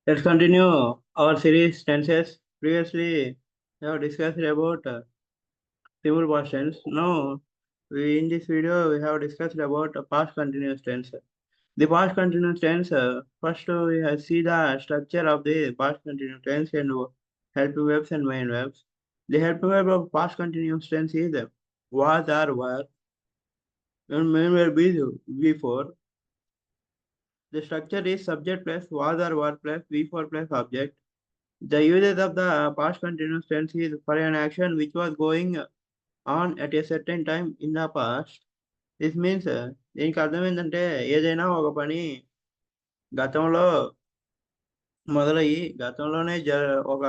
Let's continue our series tenses. Previously, we have discussed about simple past tense. Now, in this video, we have discussed about past continuous tense. The past continuous tense, first we have see the structure of the past continuous tense and helping verbs and main verbs. The helping verb of past continuous tense is was or were, and main verb is before. The structure is subject plus was or were plus before plus object. The uses of the past continuous tense is for an action which was going on at a certain time in the past. This means దీనికి అర్థం ఏంటంటే ఏదైనా ఒక పని గతంలో మొదలయ్యి గతంలోనే ఒక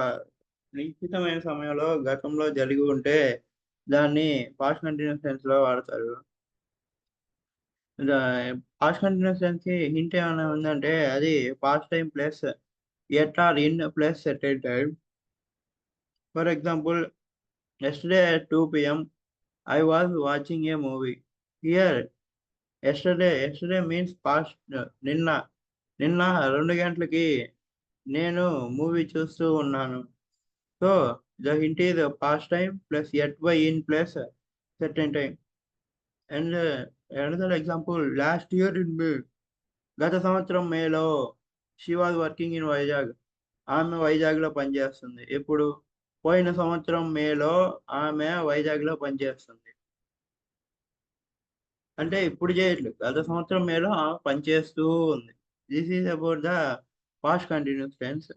నిశ్చితమైన సమయంలో గతంలో జరిగి ఉంటే దాన్ని పాస్ట్ కంటిన్యూస్ టెన్స్ లో వాడతారు. పాస్ట్ కంటిన్యూస్ టెన్స్ కి హింట్ ఏమైనా ఉందంటే అది past time plus at or in plus సెటైల్ time. For example, yesterday at 2 p.m. I was watching a movie. Here, yesterday means past. నిన్న నిన్న 2 గంటలకి నేను మూవీ చూస్తూ ఉన్నాను. So the hint is past time plus at by in plus certain time. And another example, last year in మే, గత సంవత్సరం మేలో she was working in Vizag, ఆమె వైజాగ్లో పనిచేస్తుంది. ఎప్పుడు? పోయిన సంవత్సరం మేలో ఆమె వైజాగ్లో పనిచేస్తుంది. అంటే ఇప్పుడు చేయట్లేదు, గత సంవత్సరం మేలో ఆమె పనిచేస్తూ ఉంది. This is about the past continuous tense.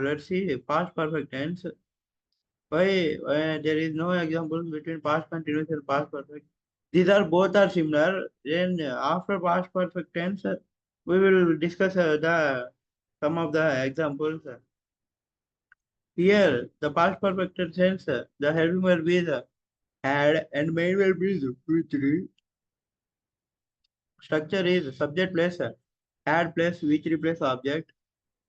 Let's see past perfect tense. Why there is no example between past continuous and past perfect? These are both are similar. Then after past perfect tense, we will discuss the some of the examples. Here, the past perfect tense, the helping verb is had and main verb is V3. Structure is subject plus had plus V3 plus object.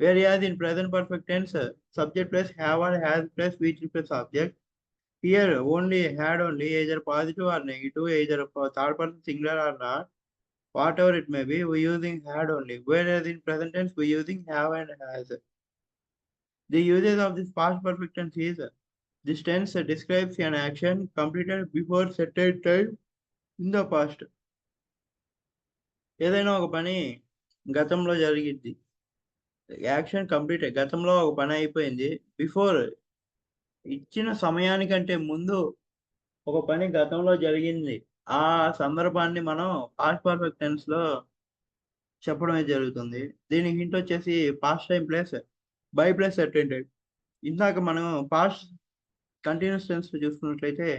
Whereas in present perfect tense, subject plus have or has plus V3 plus object. Here, only had only, either positive or negative, either third person singular or not, whatever it may be, we using had only. Whereas in present tense, we using have and has. The uses of this past perfect tense is this tense describes an action completed before certain time in the past. ఏదైనా ఒక పని గతంలో జరిగింది, action complete, గతంలో ఒక పని అయిపోయింది, before ఇచ్చిన సమయానికంటే ముందు ఒక పని గతంలో జరిగింది. ఆ సందర్భాన్ని మనం పాస్ట్ పర్ఫెక్ట్ టెన్స్ లో చెప్పడమే జరుగుతుంది. దీనికి హింట్ వచ్చేసి past time plus by plus certain time. ఇందాక మనం పాస్ట్ కంటిన్యూస్ టెన్స్ చూసుకున్నట్లయితే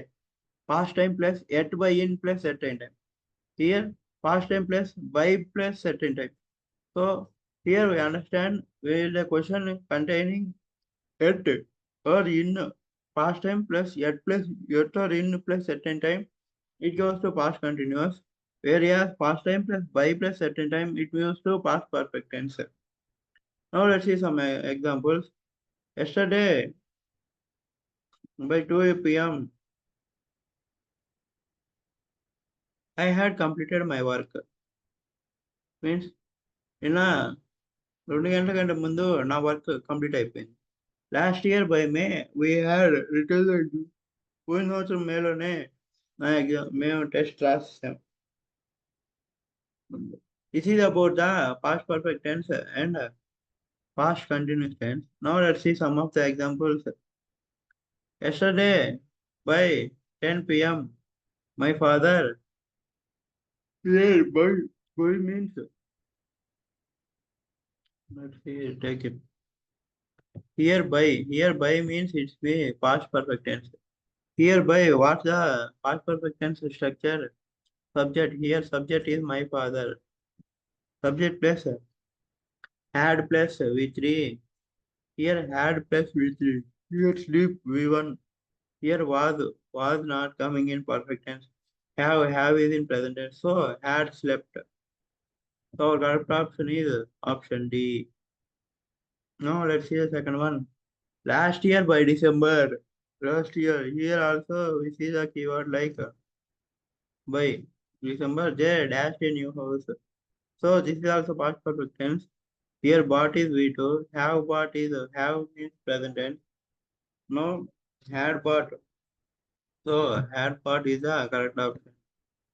past time plus at by in plus certain time. Here past time plus by plus certain time. So here we understand where the question containing at or in past time plus yet or in plus certain time, it goes to past continuous. Whereas past time plus by plus certain time, it moves to past perfect tense. Now let's see some examples. Yesterday by 2 p.m. I had completed my work. Means నిన్న 2 గంటల కంటే ముందు నా work complete అయిపోయింది. Last year by May we had written. పోయిన సంవత్సరం మేలోనే మేము టెస్ట్ రాసాం. This is about the past perfect tense and past continuous tense. Now let's see some of the examples. Yesterday by 10 p.m. My father, by means, let's see, take it. Hereby means it's the past perfect tense. Hereby, what's the past perfect tense structure? Subject. Here subject is my father. Subject plus had plus V3. Here had plus V3. Here sleep V1. Here was not coming in perfect tense. Have is in present tense. So had slept. So our correct option is option D. Now let's see the second one. Last year by December. Last year. Here also we see the keyword like by. December, they dashed a new house. So this is also past perfect tense. Here bought is V2, have bought is have means present tense. No, had bought. So had bought is the correct option.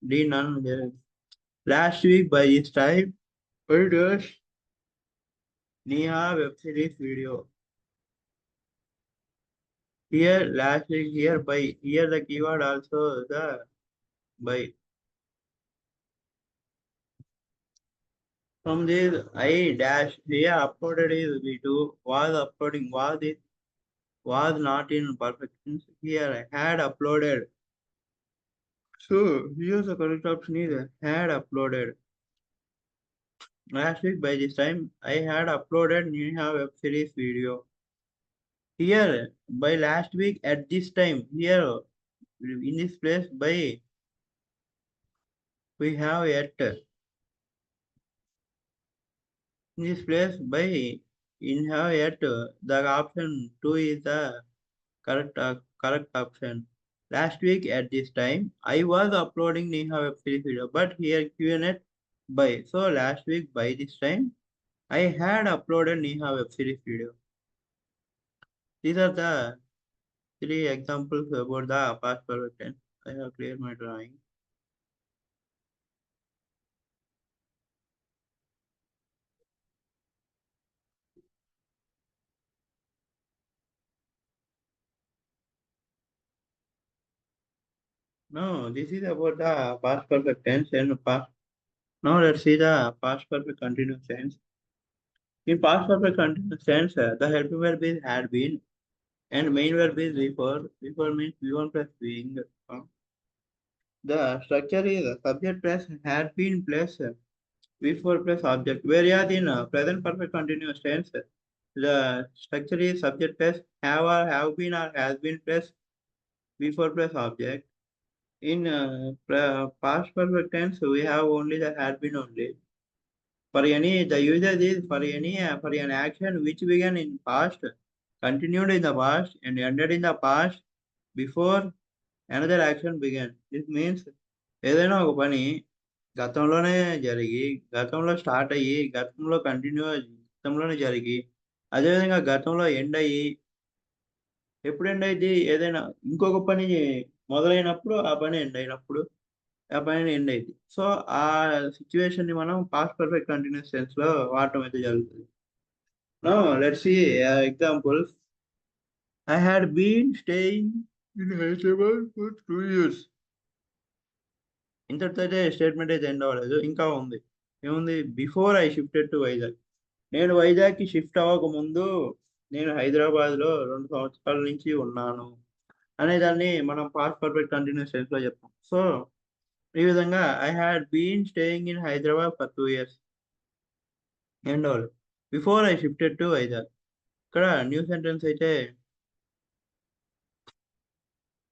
D none there. Last week by this time, it was Neha web series video. Here last week here by here the keyword also the by. From this I dash here uploaded is V2 was uploading was not in perfect tense. Here I had uploaded. So here's the correct option is had uploaded. Last week by this time I had uploaded Neha web series video. Here by last week at this time here in this place by we have yet in this place by in have yet the option 2 is the correct option. Last week at this time I was uploading Neha web series video but here given it by so last week by this time I had uploaded Neha web series video. These are the three examples about the past perfect tense. I have cleared my drawing. No, this is about the past perfect tense and past. Now let's see the past perfect continuous tense. In past perfect continuous tense, the helping verb is had been and main verb is before. Before means V1 plus being. The structure is subject plus had been plus before plus object. Whereas in present perfect continuous tense, the structure is subject plus have or have been or has been plus before plus object. In past perfect tense, we have only the had been only. For any, the usage is for an action which began in past, continued in the past, and ended in the past before another action began. This means ఏదైనా ఒక పని గతంలోనే జరిగి, గతంలో start అయ్యి, గతంలో గతంలోనే జరిగి, అదేవిధంగా గతంలో ఎండ్ అయ్యి, ఎప్పుడు ఎండ్ అయ్యిద్ది? ఏదైనా ఇంకొక పని మొదలైనప్పుడు, ఆ పని ఎండ్ అయినప్పుడు, ఆ పని ఎండ్ అయ్యిద్ది. సో, ఆ సిట్యుయేషన్‌ని మనం పాస్ట్ పర్ఫెక్ట్ కంటిన్యూయస్ టెన్స్‌లో వాడటం అయితే జరుగుతది. Now, let's see examples. I had been staying in Hyderabad for 2 years. ఇంతటితో అయితే స్టేట్మెంట్ అయితే ఎండ్ అవ్వలేదు. ఇంకా ఉంది. ఏముంది? Before I shifted to Vizag. నేను వైజాగ్‌కి షిఫ్ట్ అవ్వకముందు నేను హైదరాబాద్‌లో 2 సంవత్సరాల నుంచి ఉన్నాను. అనేదాన్ని మనం పాస్ట్ పర్ఫెక్ట్ కంటిన్యూయస్ టెన్స్‌లో చెప్తాం. సో, ఈ విధంగా I had been staying in Hyderabad for 2 years. End అవ్వలేదు. Before I shifted to Vizag. ఇక్కడ న్యూ సెంటెన్స్ అయితే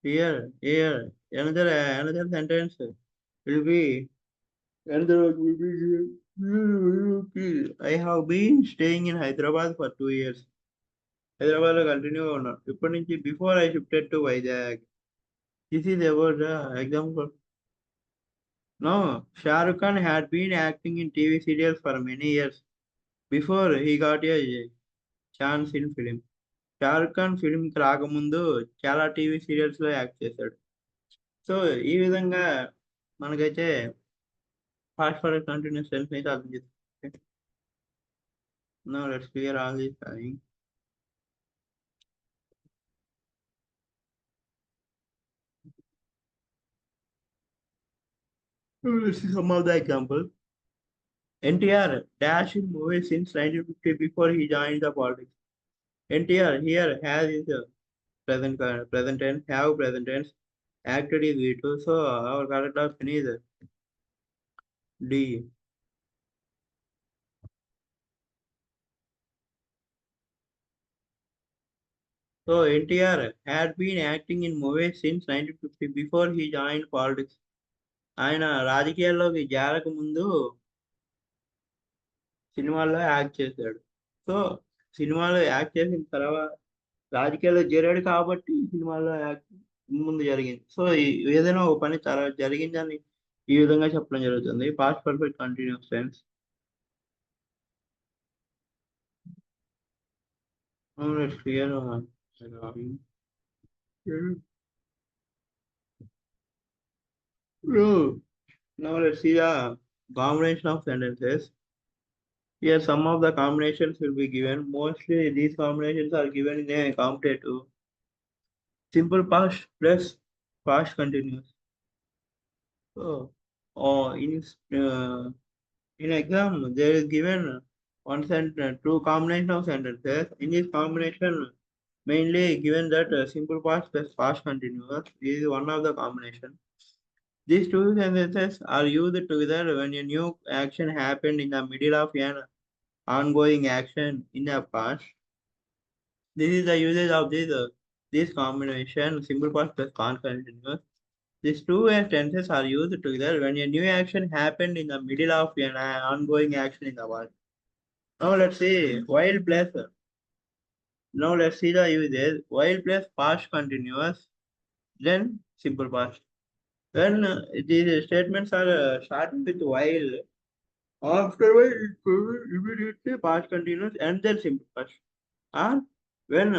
here, another sentence will be, another one will be, I have been staying in Hyderabad for 2 years. హైదరాబాద్‌లో continue ఉన్నాను. ఇప్పటి నుంచి before I shifted to Vizag. This is about the example. No, Shahrukh Khan had been acting in TV serials for many years before he got a chance in film. Shahrukh Khan ఫిల్మ్‌కి రాకముందు చాలా TV సీరియల్స్‌లో act చేశాడు. So, ఈ విధంగా మనకైతే ఫాస్ట్ ఫార్వర్డ్ కంటిన్యూస్ టెన్స్ అయితే అర్థం చేసుకోవచ్చు. Now let's clear all this thing. Let's see some of the examples. NTR dash in movies since 1950 before he joined the politics. NTR here has is present tense, have present tense, acted is V2. So our correct option is D. So NTR had been acting in movies since 1950 before he joined politics. ఆయన రాజకీయాల్లోకి జారక ముందు సినిమాల్లో act చేశాడు. So సినిమాలో act చేసిన తర్వాత రాజకీయాల్లో చేరాడు కాబట్టి సినిమాల్లో యాక్ట్ ముందు జరిగింది. సో ఏదైనా ఒక పని తర్వాత జరిగిందని ఈ విధంగా చెప్పడం జరుగుతుంది past perfect continuous tense. Now let's clear drawing. No. Now let's see the combination of sentences. Here some of the combinations will be given. Mostly these combinations are given in a comparative. Simple past plus past continuous. So, in exam there is given one sentence, two combination of sentences. In this combination, mainly given that simple past plus past continuous is one of the combination. These two sentences are used together when a new action happened in the middle of an ongoing action in the past. This is the usage of this combination, simple past plus past continuous. These two tenses are used together when a new action happened in the middle of an ongoing action in the past. Now let's see while plus. Now let's see the uses while plus past continuous, then simple past. When these statements are starting with while, afterward it will immediately past continuous and then simple past. Or when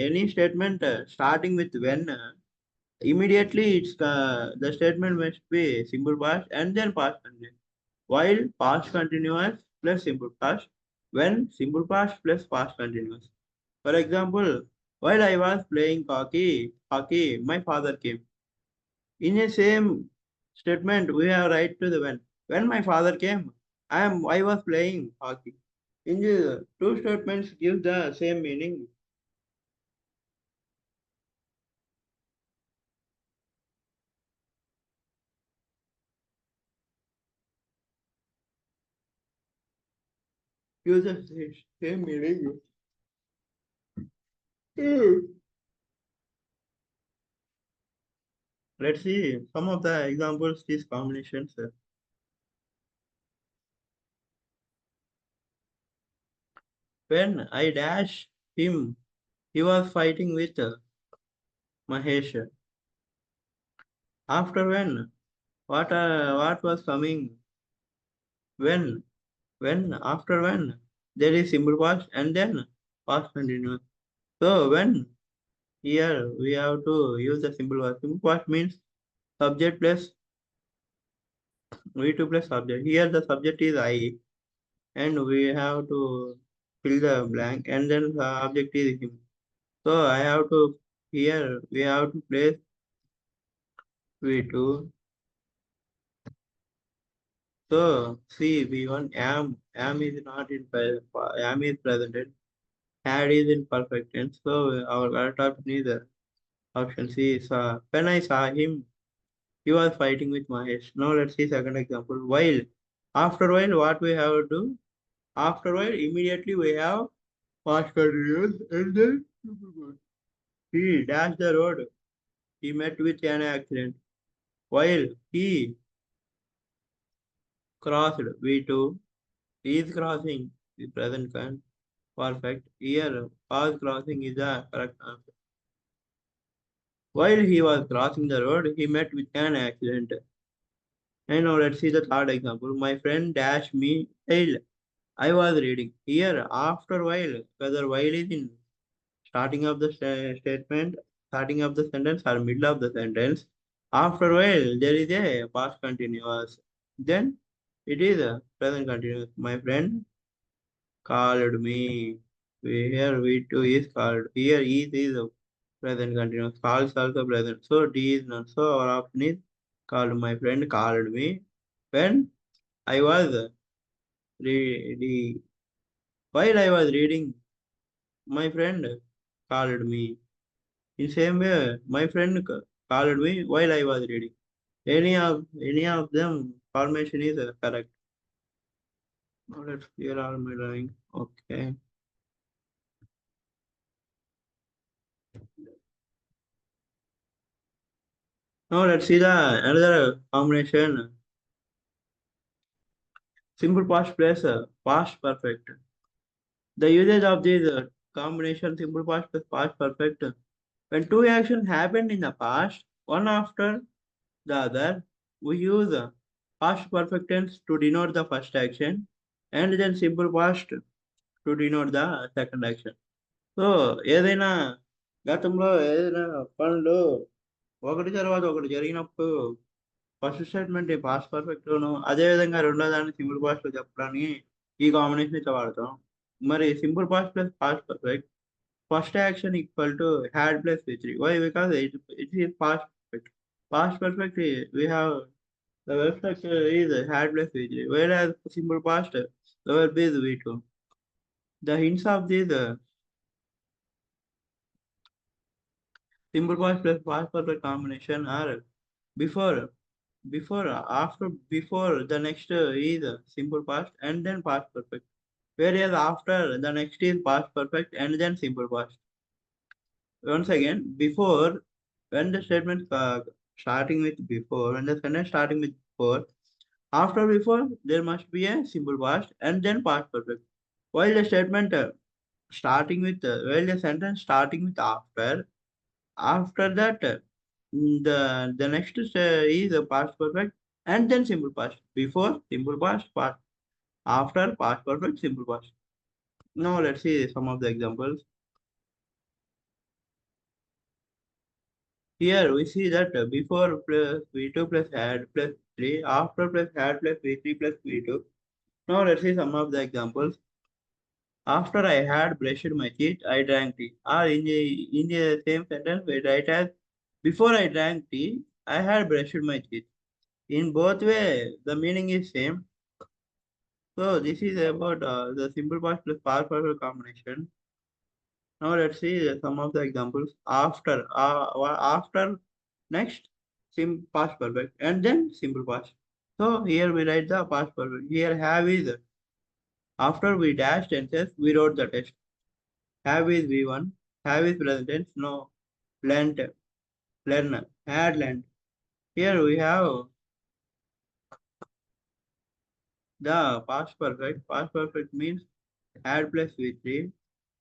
any statement starting with when, immediately it's the statement must be simple past and then past continuous. While past continuous plus simple past, when simple past plus past continuous. For example, while I was playing hockey, my father came. In a same statement, we have right to the when. When my father came, I was playing hockey. In the two statements give the same meaning. Give the same meaning. Let's see some of the examples, these combinations. When I dash him, he was fighting with Mahesh. After when, what was coming? When, after when, there is simple past and then past continuous. So when here we have to use the simple past. Simple past means subject plus V2 plus subject. Here the subject is I and we have to fill the blank and then the object is him. So I have to here we have to place V2. So see V1 am is not in am is presented. Had is in perfect tense. So our correct option is option C. Saw. When I saw him, he was fighting with Mahesh. Now let's see second example. While after while what we have to do? After while immediately we have past continuous and then he dashed the road. He met with an accident. While he crossed V2, he is crossing the present tense. Perfect. Here past crossing is the correct answer. While he was crossing the road, he met with an accident. And now let's see the third example. My friend dashed me while I was reading. Here, after while, whether while is in starting of the statement, starting of the sentence, or middle of the sentence. After while, there is a past continuous. Then it is a present continuous. My friend called me. Here V2 is called. Here is a present continuous. Calls also present. So D is not. So our option is called. My friend called me when I was reading. While I was reading, my friend called me. In same way, my friend called me while I was reading. Any of them formation is correct. Now let's clear all my drawing. Okay. Now let's see the another combination. Simple past plus past perfect. The usage of this combination simple past plus past perfect. When two actions happened in the past, one after the other, we use past perfect tense to denote the first action and then simple past to denote the second action. So ఏదైనా గతంలో ఏదైనా పనులు ఒకటి తర్వాత ఒకటి జరిగినప్పుడు first statement past perfect లోను అదే విధంగా రెండో దాన్ని సింపుల్ పాస్ట్ లో చెప్పడానికి ఈ కాంబినేషన్ అయితే వాడతాం. మరి simple past plus past perfect first action equal to had plus V3. Why? Because it is past perfect. Past perfect we have the verb structure is had plus V3, whereas simple past the verb is V2. The hints of this simple past plus past perfect combination are before, before the next is simple past and then past perfect. Whereas after the next is past perfect and then simple past. Once again, before, when the statement starting with before, when the sentence starting with before, after before, there must be a simple past and then past perfect. While the statement while the sentence starting with after that, the next is a past perfect and then simple past. Before simple past, after past perfect, simple past. Now let's see some of the examples. Here we see that before plus V2 plus had plus 3, after plus had plus V3 plus V2. Now let's see some of the examples. After I had brushed my teeth, I drank tea. Or in the same sentence, we write as before I drank tea, I had brushed my teeth. In both way, the meaning is same. So this is about the simple past plus past perfect combination. Now let's see some of the examples. After next past perfect and then simple past. So here we write the past perfect. Here have is after we dash tenses we wrote the test. Have is V1. Have is present tense. No. Learnt. Learn. Had learned. Here we have the past perfect. Past perfect means had plus V3.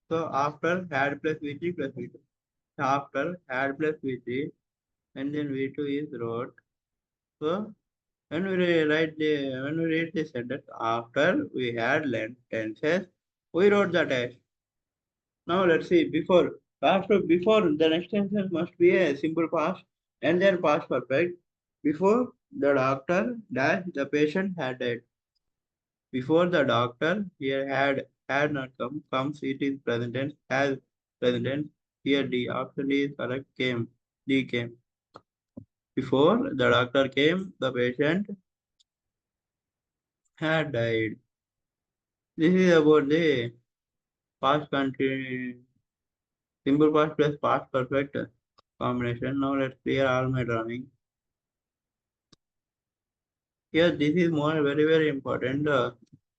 So after had plus V3 plus V2. After had plus V3 and then V2 is wrote. So when we read the sentence after we had learned tenses, we wrote the test. Now let's see before. Before the next sentence must be a simple past and then past perfect. Before the doctor dash the patient had died. Before the doctor here had not comes it is present tense has present tense. Here D after D is correct came D came. Before the doctor came the patient had died. This is about the past country simple past plus past perfect combination. Now let's clear all my drawing. Here this is more very important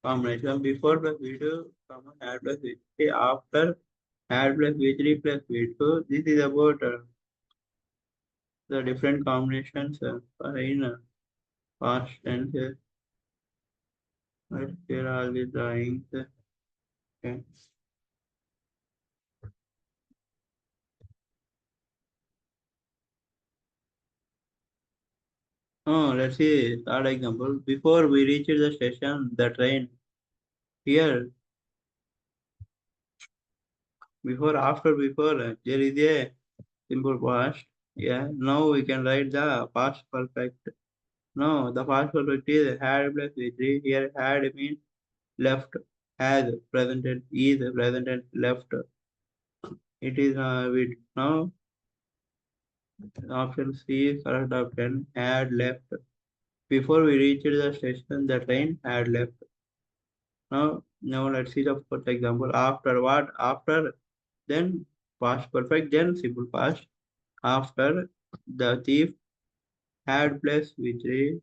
combination. Before plus V2, comma had plus V3. After had plus V3 plus V2. This is about the different combinations in past tenses. Let's clear all the drawings. Okay. Oh, let's see third example. Before we reached the station, the train. Here, before, there is a simple past. Yeah, now we can write the past perfect. No, the past perfect is had plus V3. Here, had means left, has presented, is presented, left. It is with now option C is correct option. Had left. Before we reached the station, the train had left. Now let's see the first example. After what? After then past perfect, then simple past. After the thief had plus V3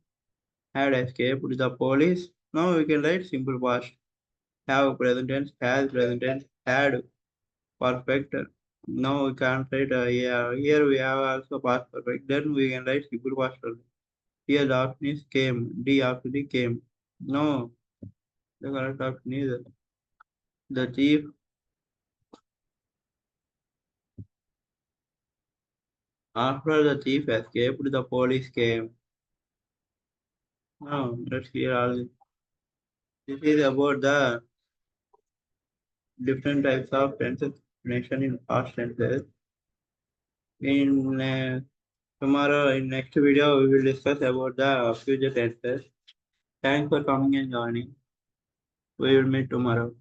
had escaped the police. Now we can write simple past. Have present tense, has present tense, had perfect. Now we can't write yeah, here we have also past perfect. Then we can write simple past perfect. Here the option is came. D after the came. No, the correct option is the thief. After the thief escaped, the police came. Now let's hear all. This is about the different types of tense explanation in past tenses. In tomorrow, in next video, we will discuss about the future tenses. Thanks for coming and joining. We will meet tomorrow.